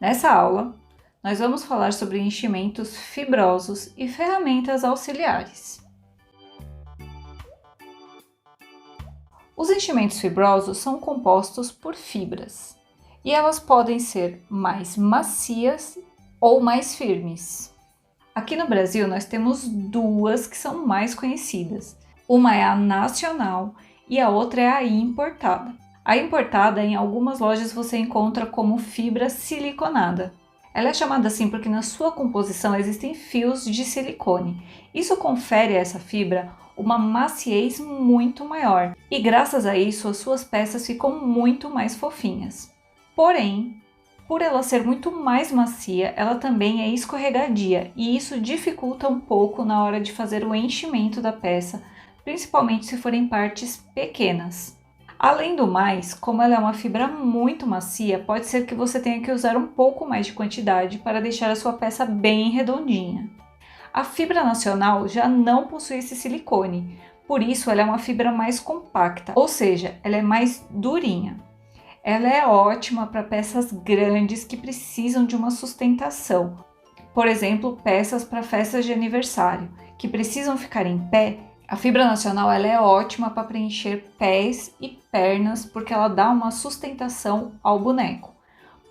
Nessa aula, nós vamos falar sobre enchimentos fibrosos e ferramentas auxiliares. Os enchimentos fibrosos são compostos por fibras e elas podem ser mais macias ou mais firmes. Aqui no Brasil nós temos duas que são mais conhecidas. Uma é a nacional e a outra é a importada. A importada, em algumas lojas você encontra como fibra siliconada. Ela é chamada assim porque na sua composição existem fios de silicone. Isso confere a essa fibra uma maciez muito maior e graças a isso as suas peças ficam muito mais fofinhas. Porém, por ela ser muito mais macia, ela também é escorregadia e isso dificulta um pouco na hora de fazer o enchimento da peça, principalmente se forem partes pequenas. Além do mais, como ela é uma fibra muito macia, pode ser que você tenha que usar um pouco mais de quantidade para deixar a sua peça bem redondinha. A fibra nacional já não possui esse silicone, por isso ela é uma fibra mais compacta, ou seja, ela é mais durinha. Ela é ótima para peças grandes que precisam de uma sustentação. Por exemplo, peças para festas de aniversário, que precisam ficar em pé. A fibra nacional ela é ótima para preencher pés e pernas porque ela dá uma sustentação ao boneco.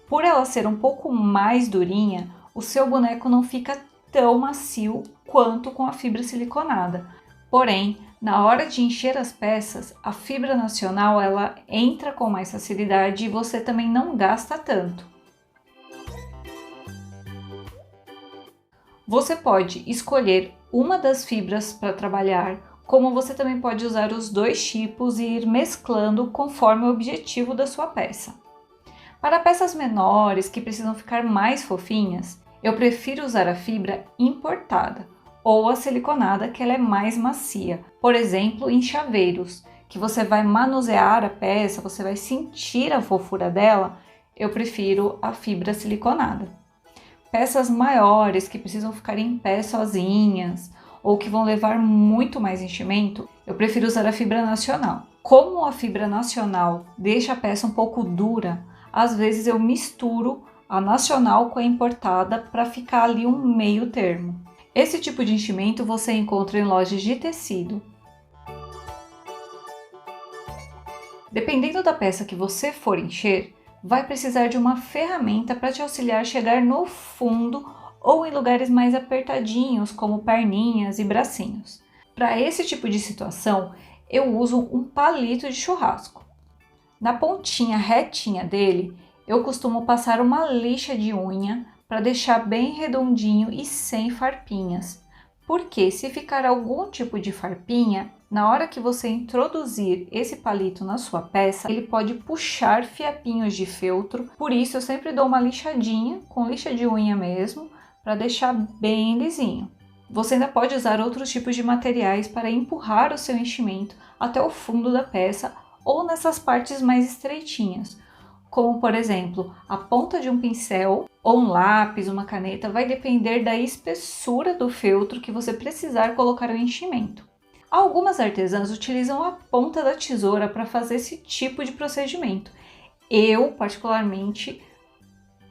Por ela ser um pouco mais durinha, o seu boneco não fica tão macio quanto com a fibra siliconada. Porém, na hora de encher as peças, a fibra nacional ela entra com mais facilidade e você também não gasta tanto. Você pode escolher uma das fibras para trabalhar, como você também pode usar os dois tipos e ir mesclando conforme o objetivo da sua peça. Para peças menores que precisam ficar mais fofinhas, eu prefiro usar a fibra importada ou a siliconada, que ela é mais macia. Por exemplo, em chaveiros, que você vai manusear a peça, você vai sentir a fofura dela, eu prefiro a fibra siliconada. Peças maiores que precisam ficar em pé sozinhas ou que vão levar muito mais enchimento, eu prefiro usar a fibra nacional. Como a fibra nacional deixa a peça um pouco dura, às vezes eu misturo a nacional com a importada para ficar ali um meio termo. Esse tipo de enchimento você encontra em lojas de tecido. Dependendo da peça que você for encher, vai precisar de uma ferramenta para te auxiliar a chegar no fundo ou em lugares mais apertadinhos, como perninhas e bracinhos. Para esse tipo de situação, eu uso um palito de churrasco. Na pontinha retinha dele, eu costumo passar uma lixa de unha para deixar bem redondinho e sem farpinhas. Porque se ficar algum tipo de farpinha, na hora que você introduzir esse palito na sua peça, ele pode puxar fiapinhos de feltro. Por isso eu sempre dou uma lixadinha, com lixa de unha mesmo, para deixar bem lisinho. Você ainda pode usar outros tipos de materiais para empurrar o seu enchimento até o fundo da peça ou nessas partes mais estreitinhas, como por exemplo, a ponta de um pincel ou um lápis, uma caneta, vai depender da espessura do feltro que você precisar colocar o enchimento. Algumas artesãs utilizam a ponta da tesoura para fazer esse tipo de procedimento. Eu, particularmente,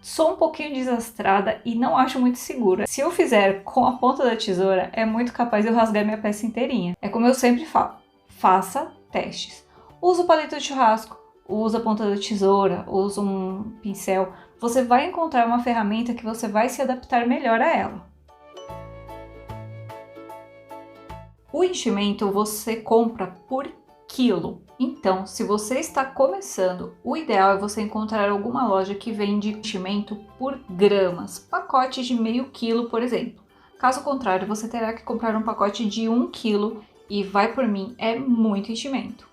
sou um pouquinho desastrada e não acho muito segura. Se eu fizer com a ponta da tesoura, é muito capaz de eu rasgar minha peça inteirinha. É como eu sempre falo, faça testes. Usa o palito de churrasco, usa a ponta da tesoura, usa um pincel. Você vai encontrar uma ferramenta que você vai se adaptar melhor a ela. O enchimento você compra por quilo. Então, se você está começando, o ideal é você encontrar alguma loja que vende enchimento por gramas, pacotes de meio quilo, por exemplo. Caso contrário, você terá que comprar um pacote de 1 quilo e vai por mim, é muito enchimento.